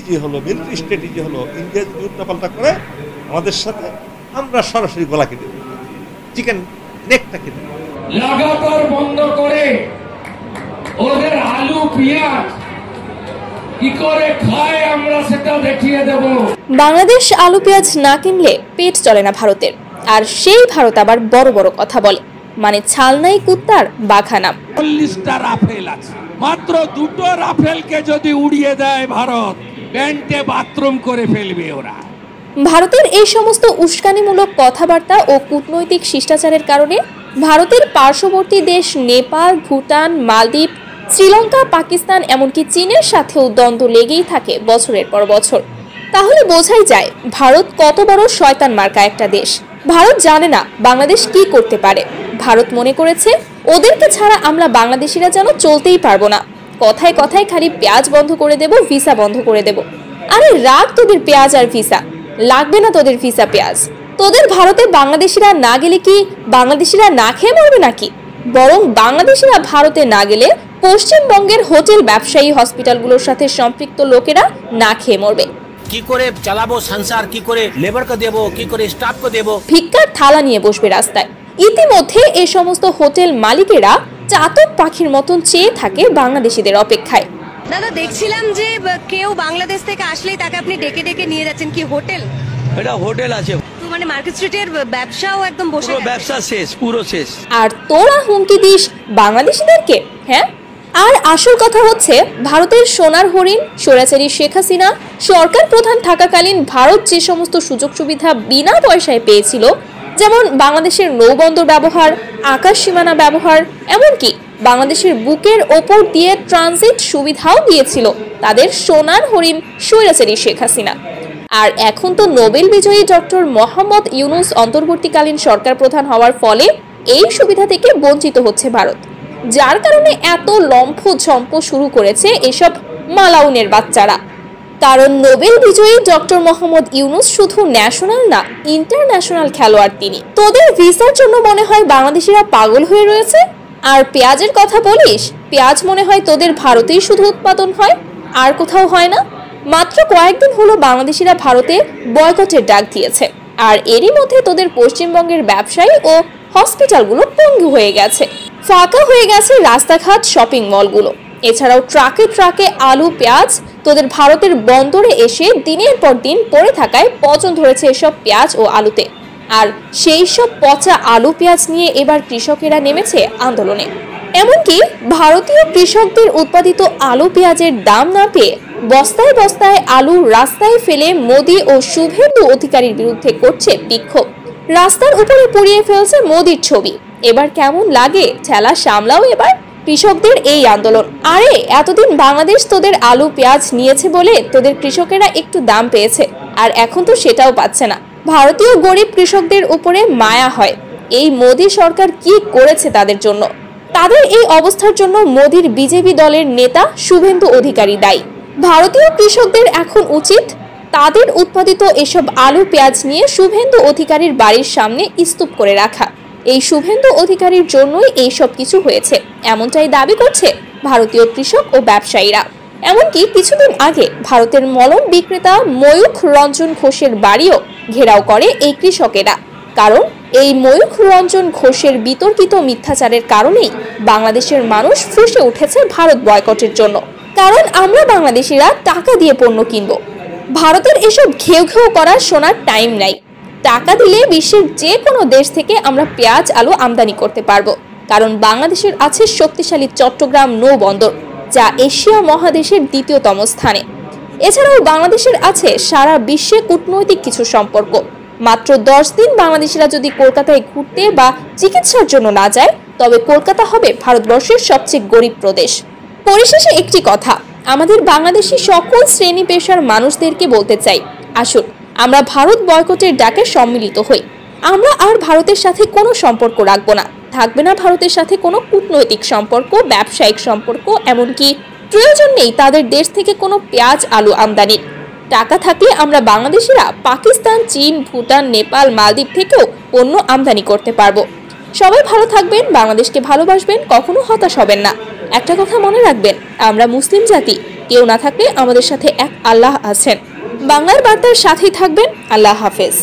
Strategy হলো, military strategy হলো, India যদি উল্টাপাল্টা করে আমাদের সাথে, আমরা সরাসরি গলা কেটে দেব, চিকেন নেকটা কেটে দেব। লাগাতার বন্ধ করে ওদের আলু পেঁয়াজ কি করে খায় আমরা সেটা দেখিয়ে দেব। বাংলাদেশ আলু পেঁয়াজ না কিনলে পেট চলে না ভারতের, আর সেই ভারত আবার বড় বড় কথা বলে, মানে ছাল নাই কুত্তার বাঘা নাম। 40টা রাফেল আছে, মাত্র 2টো রাফেলকে যদি উড়িয়ে দেয় ভারত, প্যান্টে বাথরুম করে ফেলবে ওরা। ভারতের এই সমস্ত উস্কানিমূলক কথাবার্তা ও কূটনৈতিক শিষ্টাচারের কারণে ভারতের পার্শ্ববর্তী দেশ নেপাল, ভুটান, মালদ্বীপ, শ্রীলঙ্কা, পাকিস্তান এমনকি চীনের সাথেও দ্বন্দ্ব লেগেই থাকে বছরের পর বছর। তাহলে বোঝাই যায় ভারত কত বড় শয়তান মার্কা একটা দেশ। ভারত জানে না বাংলাদেশ কি করতে পারে। ভারত মনে করেছে ওদেরকে ছাড়া আমরা বাংলাদেশিরা যেন চলতেই পারবো না। কথায় কথায় খালি পেঁয়াজ বন্ধ করে দেব, ভিসা বন্ধ করে দেব। আরে রাখ তোদের পেঁয়াজ আর ভিসা, লাগবে না তোদের ভিসা পেঁয়াজ। তোদের ভারতে বাংলাদেশিরা না গেলে কি বাংলাদেশিরা না খেয়ে মরবে নাকি? বরং বাংলাদেশিরা ভারতে না গেলে পশ্চিমবঙ্গের হোটেল, ব্যবসায়ী, হসপিটালগুলোর সাথে সম্পৃক্ত লোকেরা না খেয়ে মরবে। কি করে চালাবো সংসার, কি করে লেবারকে দেব, কি করে স্টাফকে দেব, ভিক্ষার থালা নিয়ে বসবে রাস্তায়। ইতিমধ্যে এই সমস্ত হোটেল মালিকেরা চাতক পাখির মতন চেয়ে থাকে বাংলাদেশিদের অপেক্ষায়। দাদা, দেখছিলাম যে কেউ বাংলাদেশ থেকে আসলেই তাকে আপনি ডেকে ডেকে নিয়ে যাচ্ছেন, কি হোটেল? এটা হোটেল আছে, তো মানে মার্কেট স্ট্রিটের ব্যবসাও একদম বসে পুরো ব্যবসা শেষ, পুরো শেষ। আর তোরা হুমকি দিস বাংলাদেশিদেরকে? হ্যাঁ, আর আসল কথা হচ্ছে ভারতের সোনার হরিণ স্বৈরাচারী শেখ হাসিনা সরকার প্রধান থাকাকালীন ভারত যে সমস্ত সুযোগ সুবিধা বিনা পয়সায় পেয়েছিল, যেমন বাংলাদেশের নৌবন্দর ব্যবহার, আকাশ সীমানা ব্যবহার, এমনকি বাংলাদেশের বুকের ওপর দিয়ে ট্রানজিট সুবিধাও দিয়েছিল তাদের সোনার হরিণ স্বৈরাচারী শেখ হাসিনা। আর এখন তো নোবেল বিজয়ী ডক্টর মোহাম্মদ ইউনুস অন্তর্বর্তীকালীন সরকার প্রধান হওয়ার ফলে এই সুবিধা থেকে বঞ্চিত হচ্ছে ভারত, যার কারণে এত লম্ফ ঝম্প শুরু করেছে এসব মালাউনের বাচ্চারা। কারণ নোবেল বিজয়ী ডক্টর মোহাম্মদ ইউনুস শুধু ন্যাশনাল না, ইন্টারন্যাশনাল খেলোয়াড় তিনি। তোদের ভিসার জন্য মনে হয় বাংলাদেশিরা পাগল হয়ে রয়েছে। আর পেঁয়াজের কথা বলিস, পেঁয়াজ মনে হয় তোদের ভারতেই শুধু উৎপাদন হয়, আর কোথাও হয় না। মাত্র কয়েকদিন হলো বাংলাদেশিরা ভারতে বয়কটের ডাক দিয়েছে, আর এরই মধ্যে তোদের পশ্চিমবঙ্গের ব্যবসায়ী ও হসপিটালগুলো পঙ্গু হয়ে গেছে, ফাঁকা হয়ে গেছে রাস্তাঘাট, শপিং মলগুলো। এছাড়াও ট্রাকে ট্রাকে আলু পেঁয়াজ তোদের ভারতের বন্দরে এসে দিনের পর দিন পড়ে থাকায় পচন ধরেছে এসব পেঁয়াজ ও আলুতে। আর সেই সব পচা আলু পেঁয়াজ নিয়ে এবার কৃষকেরা নেমেছে আন্দোলনে। এমনকি ভারতীয় কৃষকদের উৎপাদিত আলু পেঁয়াজের দাম না পেয়ে বস্তায় বস্তায় আলু রাস্তায় ফেলে মোদি ও শুভেন্দু অধিকারীর বিরুদ্ধে করছে বিক্ষোভ। রাস্তার উপরে পুড়িয়ে ফেলছে মোদির ছবি। এবার কেমন লাগে ঠেলা সামলাও এবার কৃষকদের এই আন্দোলন। আরে এতদিন বাংলাদেশ তোদের আলু পেঁয়াজ নিয়েছে বলে তোদের কৃষকেরা একটু দাম পেয়েছে, আর এখন তো সেটাও পাচ্ছে না। ভারতীয় গরিব কৃষকদের উপরে মায়া হয়। এই মোদি সরকার কি করেছে তাদের জন্য? তাদের এই অবস্থার জন্য মোদির বিজেপি দলের নেতা শুভেন্দু অধিকারী দায়ী। ভারতীয় কৃষকদের এখন উচিত তাদের উৎপাদিত এসব আলু পেঁয়াজ নিয়ে শুভেন্দু অধিকারীর বাড়ির সামনে স্তূপ করে রাখা। এই শুভেন্দু অধিকারীর জন্যই এই সব কিছু হয়েছে, এমনটাই দাবি করছে ভারতীয় কৃষক ও ব্যবসায়ীরা। এমনকি কিছুদিন আগে ভারতের মলম বিক্রেতা ময়ূখ রঞ্জন ঘোষের বাড়িও ঘেরাও করে এই কৃষকেরা। কারণ এই ময়ূখ রঞ্জন ঘোষের বিতর্কিত মিথ্যাচারের কারণেই বাংলাদেশের মানুষ ফুঁসে উঠেছে ভারত বয়কটের জন্য। কারণ আমরা বাংলাদেশিরা টাকা দিয়ে পণ্য কিনব। ভারতের এসব ঘেউ ঘেউ করার শোনার টাইম নাই। টাকা দিলে বিশ্বের যে কোনো দেশ থেকে আমরা পেঁয়াজ আলু আমদানি করতে পারবো। কারণ বাংলাদেশের আছে শক্তিশালী চট্টগ্রাম নৌবন্দর, যা এশিয়া মহাদেশের দ্বিতীয়তম স্থানে। এছাড়াও বাংলাদেশের আছে সারা বিশ্বে কূটনৈতিক কিছু সম্পর্ক। মাত্র 10 দিন বাংলাদেশিরা যদি কলকাতায় ঘুরতে বা চিকিৎসার জন্য না যায়, তবে কলকাতা হবে ভারতবর্ষের সবচেয়ে গরিব প্রদেশ। পরিশেষে একটি কথা আমাদের বাংলাদেশি সকল শ্রেণী পেশার মানুষদেরকে বলতে চাই, আসুন আমরা ভারত বয়কটের ডাকে সম্মিলিত হই। আমরা আর ভারতের সাথে কোনো সম্পর্ক রাখবো না, থাকবে না ভারতের সাথে কোনো কূটনৈতিক সম্পর্ক, ব্যবসায়িক সম্পর্ক, এমনকি প্রয়োজন নেই তাদের দেশ থেকে কোনো পেঁয়াজ আলু আমদানির। টাকা থাকলে আমরা বাংলাদেশিরা পাকিস্তান, চীন, ভুটান, নেপাল, মালদ্বীপ থেকেও পণ্য আমদানি করতে পারবো। সবাই ভালো থাকবেন, বাংলাদেশকে ভালোবাসবেন, কখনো হতাশ হবেন না। একটা কথা মনে রাখবেন, আমরা মুসলিম জাতি, কেউ না থাকলে আমাদের সাথে এক আল্লাহ আছেন। বাংলার বার্তার সাথেই থাকবেন। আল্লাহ হাফেজ।